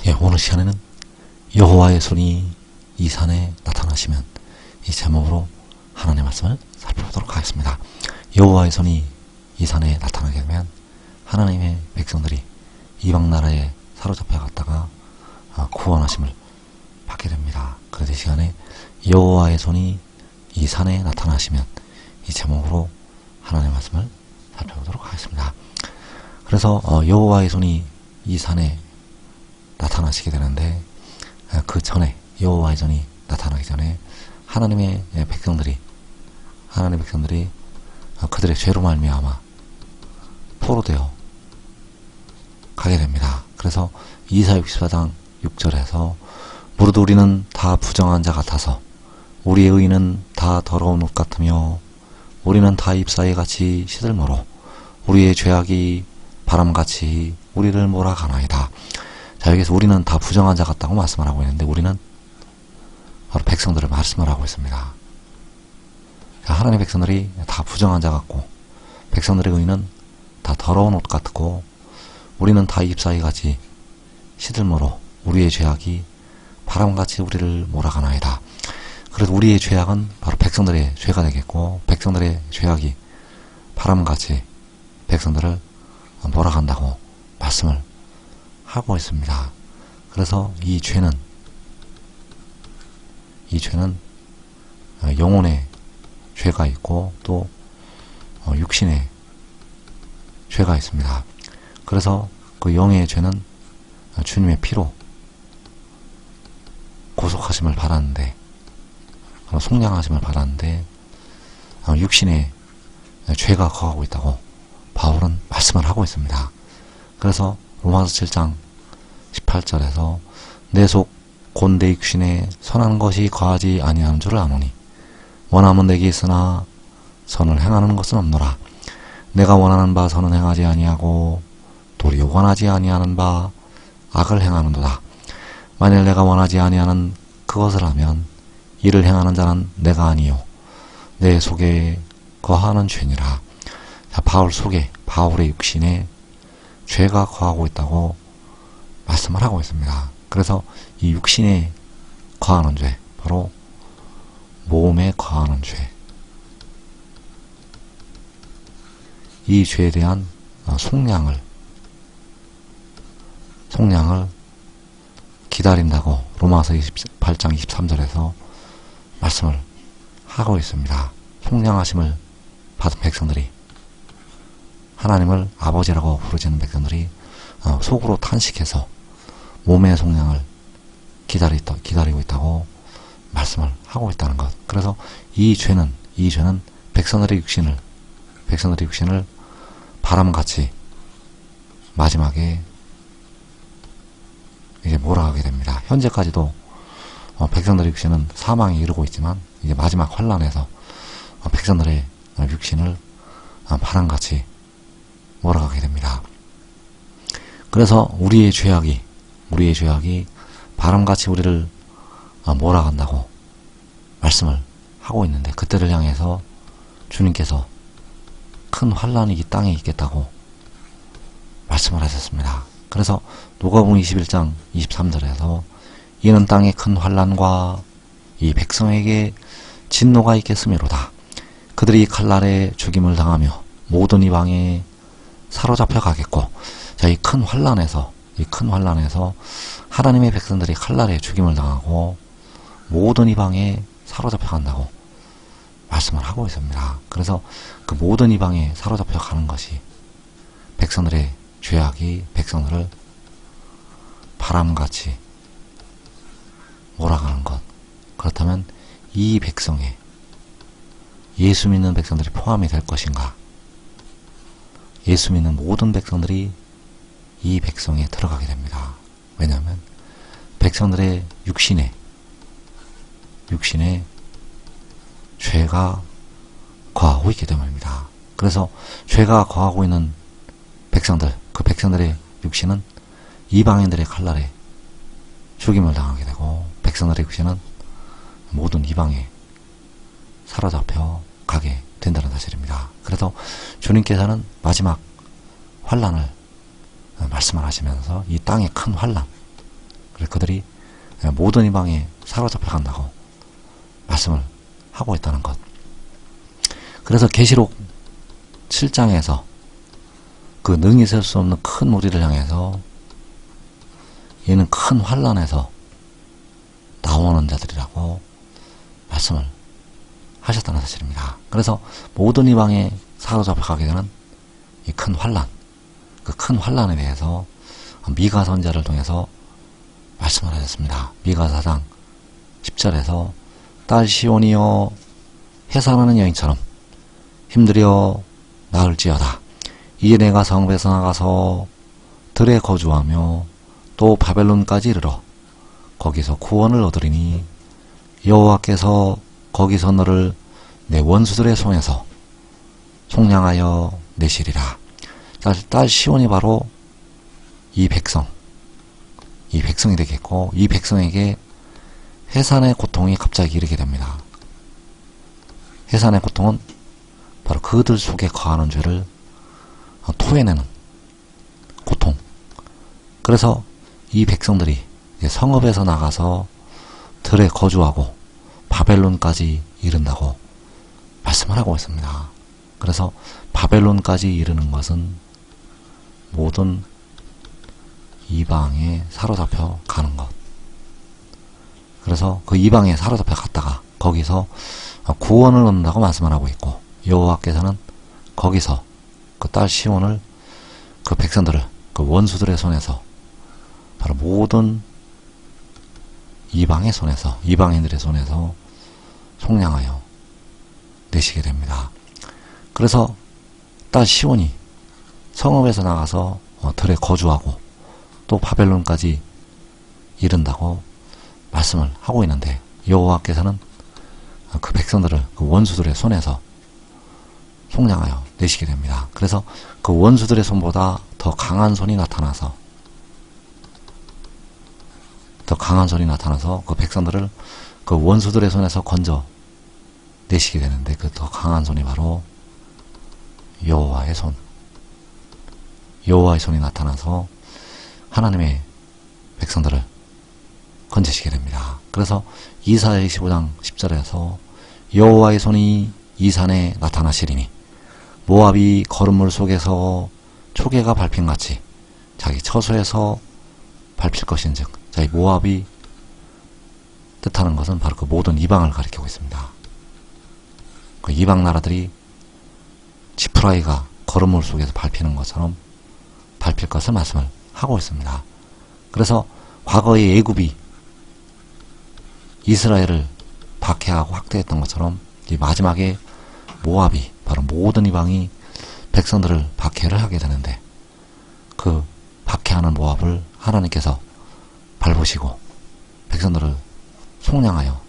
예, 오늘 시간에는 여호와의 손이 이 산에 나타나시면 이 제목으로 하나님의 말씀을 살펴보도록 하겠습니다. 여호와의 손이 이 산에 나타나게 되면 하나님의 백성들이 이방 나라에 사로잡혀 갔다가 구원하심을 받게 됩니다. 그래서 이 시간에 여호와의 손이 이 산에 나타나시면 이 제목으로 하나님의 말씀을 살펴보도록 하겠습니다. 그래서 여호와의 손이 이 산에 나타나시게 되는데, 그 전에 여호와의 손이 나타나기 전에 하나님의 백성들이 그들의 죄로 말미암아 포로되어 가게 됩니다. 그래서 이사 64장 6절에서 무릇 우리는 다 부정한 자 같아서 우리의 의는 다 더러운 옷 같으며 우리는 다 잎사귀 같이 시들므로 우리의 죄악이 바람같이 우리를 몰아가나이다. 자, 여기서 우리는 다 부정한 자 같다고 말씀을 하고 있는데, 우리는 바로 백성들을 말씀을 하고 있습니다. 자, 하나님의 백성들이 다 부정한 자 같고 백성들의 의는 다 더러운 옷 같고 우리는 다 잎사귀 같이 시들므로 우리의 죄악이 바람같이 우리를 몰아가나이다. 그래서 우리의 죄악은 바로 백성들의 죄가 되겠고, 백성들의 죄악이 바람같이 백성들을 몰아간다고 말씀을 하고 있습니다. 그래서 이 죄는 영혼의 죄가 있고 또 육신의 죄가 있습니다. 그래서 그 영의 죄는 주님의 피로 고속하심을 받았는데, 속량하심을 받았는데, 육신의 죄가 거하고 있다고 바울은 말씀을 하고 있습니다. 그래서 로마서 7장 18절에서 내 속 곧 내 육신에 선한 것이 거하지 아니하는 줄을 아노니 원함은 내게 있으나 선을 행하는 것은 없노라. 내가 원하는 바 선은 행하지 아니하고 도리어 원하지 아니하는 바 악을 행하는도다. 만일 내가 원하지 아니하는 그것을 하면 이를 행하는 자는 내가 아니요 내 속에 거하는 죄니라. 자, 바울 속에, 바울의 육신에 죄가 거하고 있다고 말씀을 하고 있습니다. 그래서 이 육신에 거하는 죄, 바로 몸에 거하는 죄, 이 죄에 대한 속량을 기다린다고 로마서 28장 23절에서 말씀을 하고 있습니다. 속량하심을 받은 백성들이, 하나님을 아버지라고 부르짖는 백성들이 속으로 탄식해서 몸의 속량을 기다리고 있다고 말씀을 하고 있다는 것. 그래서 이 죄는 백성들의 육신을 바람같이 마지막에 이제 몰아가게 됩니다. 현재까지도 백성들의 육신은 사망에 이르고 있지만, 이제 마지막 환란에서 백성들의 육신을 바람같이 몰아가게 됩니다. 그래서 우리의 죄악이 바람같이 우리를 몰아간다고 말씀을 하고 있는데, 그때를 향해서 주님께서 큰 환란이 이 땅에 있겠다고 말씀을 하셨습니다. 그래서 누가복음 21장 23절에서 이는 땅에 큰 환란과 이 백성에게 진노가 있겠음이로다. 그들이 칼날에 죽임을 당하며 모든 이방에 사로잡혀 가겠고. 자, 이 큰 환란에서 하나님의 백성들이 칼날에 죽임을 당하고 모든 이방에 사로잡혀 간다고 말씀을 하고 있습니다. 그래서 그 모든 이방에 사로잡혀 가는 것이 백성들의 죄악이 백성들을 바람같이 몰아가는 것. 그렇다면 이 백성에 예수 믿는 백성들이 포함이 될 것인가? 예수 믿는 모든 백성들이 이 백성에 들어가게 됩니다. 왜냐하면 백성들의 육신에 죄가 거하고 있기 때문입니다. 그래서 죄가 거하고 있는 백성들, 그 백성들의 육신은 이방인들의 칼날에 죽임을 당하게 되고, 백성들의 육신은 모든 이방에 사로잡혀 가게 된다는 사실입니다. 그래서 주님께서는 마지막 환란을 말씀을 하시면서 이 땅의 큰 환란, 그들이 모든 이방에 사로잡혀 간다고 말씀을 하고 있다는 것. 그래서 계시록 7장에서 그 능히 셀 수 없는 큰 무리를 향해서 얘는 큰 환란에서 나오는 자들이라고 말씀을 하셨다는 사실입니다. 그래서 모든 이방에 사로잡혀 가게 되는 이 큰 환란, 그 큰 환란에 대해서 미가 선지자를 통해서 말씀을 하셨습니다. 미가 4장 10절에서 딸 시온이여 해산하는 여인처럼 힘들여 나을지어다. 이에 내가 성읍에서 나가서 들에 거주하며 또 바벨론까지 이르러 거기서 구원을 얻으리니 여호와께서 거기서 너를 내 원수들의 손에서 속량하여 내시리라. 딸 시온이 바로 이 백성이 되겠고, 이 백성에게 해산의 고통이 갑자기 이르게 됩니다. 해산의 고통은 바로 그들 속에 거하는 죄를 토해내는 고통. 그래서 이 백성들이 성읍에서 나가서 들에 거주하고 바벨론까지 이른다고 말씀을 하고 있습니다. 그래서 바벨론까지 이르는 것은 모든 이방에 사로잡혀 가는 것. 그래서 그 이방에 사로잡혀 갔다가 거기서 구원을 얻는다고 말씀을 하고 있고, 여호와께서는 거기서 그 딸 시온을, 그 백성들을 그 원수들의 손에서, 바로 모든 이방의 손에서, 이방인들의 손에서 속량하여 내시게 됩니다. 그래서 딸 시온이 성읍에서 나가서 들에 거주하고 또 바벨론까지 이른다고 말씀을 하고 있는데, 여호와께서는 그 백성들을 그 원수들의 손에서 속량하여 내시게 됩니다. 그래서 그 원수들의 손보다 더 강한 손이 나타나서 그 백성들을 그 원수들의 손에서 건져 내시게 되는데, 그 더 강한 손이 바로 여호와의 손. 여호와의 손이 나타나서 하나님의 백성들을 건지시게 됩니다. 그래서 이사야 25장 10절에서 여호와의 손이 이 산에 나타나시리니 모압이 거름물 속에서 초계가 밟힌같이 자기 처소에서 밟힐 것인즉. 자, 이 모압이 뜻하는 것은 바로 그 모든 이방을 가리키고 있습니다. 그 이방 나라들이 지푸라기가 거름물 속에서 밟히는 것처럼 밟힐 것을 말씀을 하고 있습니다. 그래서 과거의 애굽이 이스라엘을 박해하고 학대했던 것처럼 이 마지막에 모압이, 바로 모든 이방이 백성들을 박해를 하게 되는데, 그 박해하는 모압을 하나님께서 밟으시고 백성들을 속량하여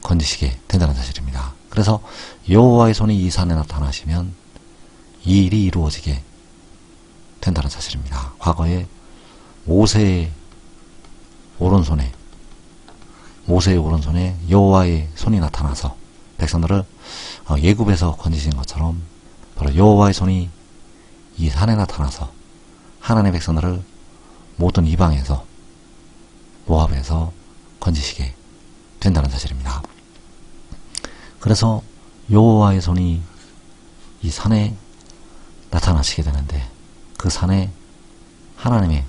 건지시게 된다는 사실입니다. 그래서 여호와의 손이 이 산에 나타나시면 이 일이 이루어지게 된다는 사실입니다. 과거에 모세의 오른손에 여호와의 손이 나타나서 백성들을 애굽에서 건지신 것처럼, 바로 여호와의 손이 이 산에 나타나서 하나님의 백성들을 모든 이방에서, 모압에서 건지시게 된다는 사실입니다. 그래서 여호와의 손이 이 산에 나타나시게 되는데, 그 산에 하나님의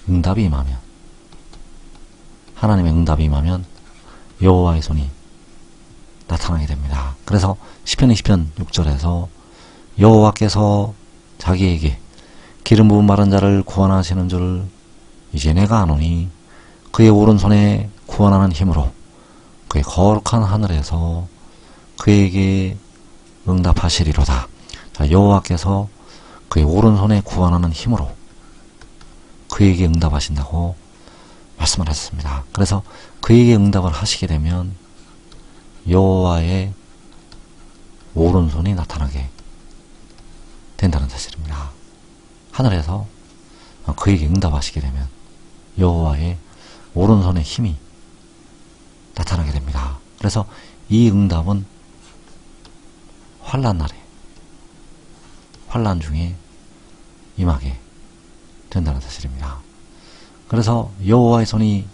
응답이 임하면 여호와의 손이 나타나게 됩니다. 그래서 시편 20편 6절에서 여호와께서 자기에게 기름 부은 마른 자를 구원하시는 줄 이제 내가 아노니 그의 오른손에 구원하는 힘으로 그의 거룩한 하늘에서 그에게 응답하시리로다. 자, 여호와께서 그의 오른손에 구원하는 힘으로 그에게 응답하신다고 말씀을 하셨습니다. 그래서 그에게 응답을 하시게 되면 여호와의 오른손이 나타나게 된다는 사실입니다. 하늘에서 그에게 응답하시게 되면 여호와의 오른손의 힘이 나타나게 됩니다. 그래서 이 응답은 환난 날에, 환난 중에 임하게 된다는 사실입니다. 그래서 여호와의 손이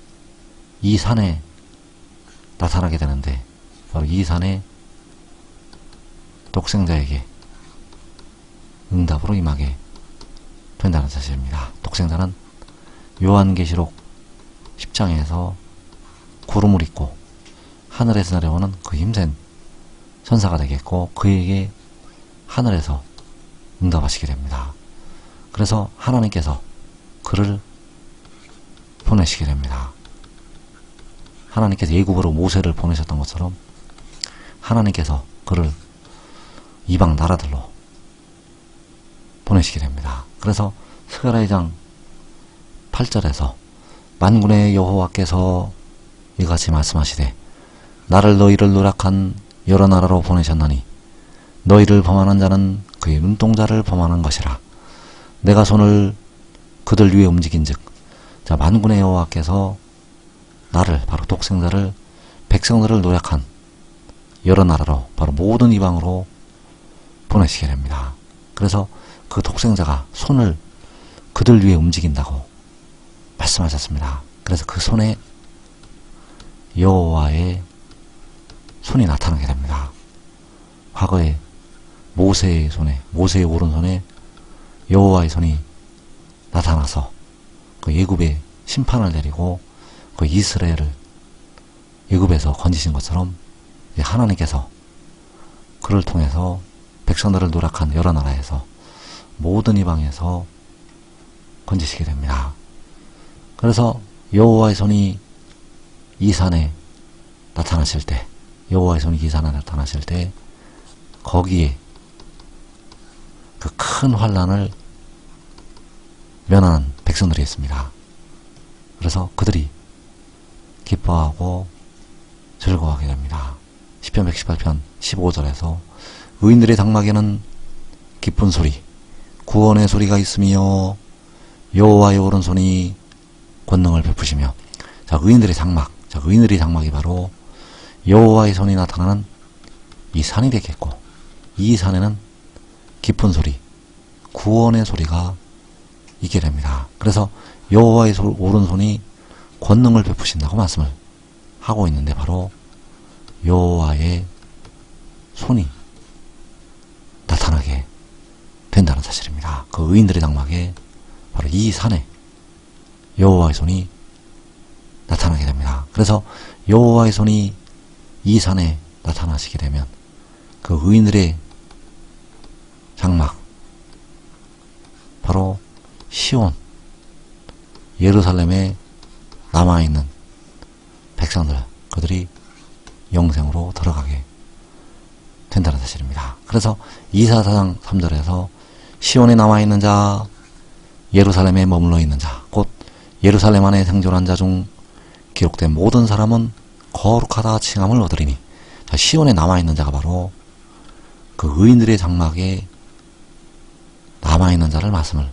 이 산에 나타나게 되는데 바로 이 산에 독생자에게 응답으로 임하게 된다는 사실입니다. 독생자는 요한계시록 10장에서 구름을 입고 하늘에서 내려오는 그 힘센 천사가 되겠고 그에게 하늘에서 응답하시게 됩니다. 그래서 하나님께서 그를 보내시게 됩니다. 하나님께서 애굽으로 모세를 보내셨던 것처럼 하나님께서 그를 이방 나라들로 보내시게 됩니다. 그래서 스가랴 2장 8절에서 만군의 여호와께서 이같이 말씀하시되 나를 너희를 누락한 여러 나라로 보내셨나니 너희를 범하는 자는 그의 눈동자를 범하는 것이라. 내가 손을 그들 위에 움직인즉 자 만군의 여호와께서 나를 바로 독생자를 백성들을 노력한 여러 나라로 바로 모든 이방으로 보내시게 됩니다. 그래서 그 독생자가 손을 그들 위에 움직인다고 말씀하셨습니다. 그래서 그 손에 여호와의 손이 나타나게 됩니다. 과거에 모세의 손에 모세의 오른손에 여호와의 손이 나타나서 그 애굽에 심판을 내리고 그 이스라엘을 애굽에서 건지신 것처럼 하나님께서 그를 통해서 백성들을 노력한 여러 나라에서 모든 이방에서 건지시게 됩니다. 그래서 여호와의 손이 이 산에 나타나실 때 여호와의 손이 이 산에 나타나실 때 거기에 그 큰 환난을 면하는 백성들이 있습니다. 그래서 그들이 기뻐하고 즐거워하게 됩니다. 시편 118편 15절에서 의인들의 장막에는 기쁜 소리 구원의 소리가 있으며 여호와의 오른손이 권능을 베푸시며 자 의인들의 장막 자 의인들의 장막이 바로 여호와의 손이 나타나는 이 산이 되겠고 이 산에는 기쁜 소리 구원의 소리가 있게 됩니다. 그래서 여호와의 오른손이 권능을 베푸신다고 말씀을 하고 있는데 바로 여호와의 손이 나타나게 된다는 사실입니다. 그 의인들의 장막에 바로 이 산에 여호와의 손이 나타나게 됩니다. 그래서 여호와의 손이 이 산에 나타나시게 되면 그 의인들의 장막 바로 시온 예루살렘에 남아있는 백성들 그들이 영생으로 들어가게 된다는 사실입니다. 그래서 이사 4장 3절에서 시온에 남아있는 자 예루살렘에 머물러 있는 자 곧 예루살렘 안에 생존한 자 중 기록된 모든 사람은 거룩하다 칭함을 얻으리니 자, 시온에 남아있는 자가 바로 그 의인들의 장막에 남아있는 자를 말씀을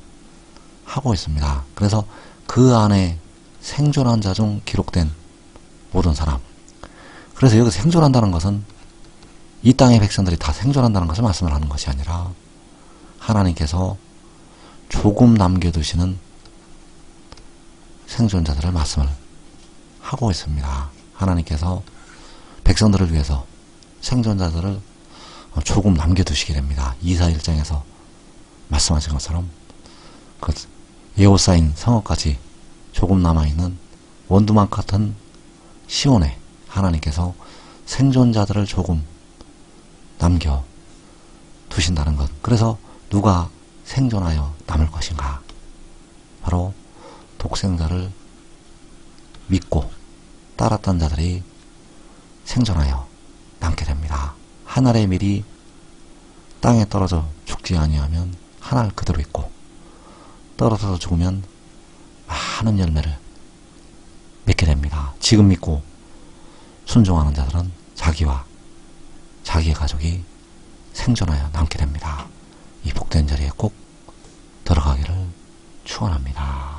하고 있습니다. 그래서 그 안에 생존한 자 중 기록된 모든 사람 그래서 여기서 생존한다는 것은 이 땅의 백성들이 다 생존한다는 것을 말씀을 하는 것이 아니라 하나님께서 조금 남겨두시는 생존자들을 말씀을 하고 있습니다. 하나님께서 백성들을 위해서 생존자들을 조금 남겨두시게 됩니다. 이사 1장에서 말씀하신 것처럼 그 에워싸인 성읍까지 조금 남아있는 원두막 같은 시온에 하나님께서 생존자들을 조금 남겨 두신다는 것. 그래서 누가 생존하여 남을 것인가? 바로 독생자를 믿고 따랐던 자들이 생존하여 남게 됩니다. 한 알의 밀이 땅에 떨어져 죽지 아니하면 한 알 그대로 있고 떨어져서 죽으면 많은 열매를 맺게 됩니다. 지금 믿고 순종하는 자들은 자기와 자기의 가족이 생존하여 남게 됩니다. 이 복된 자리에 꼭 들어가기를 축원합니다.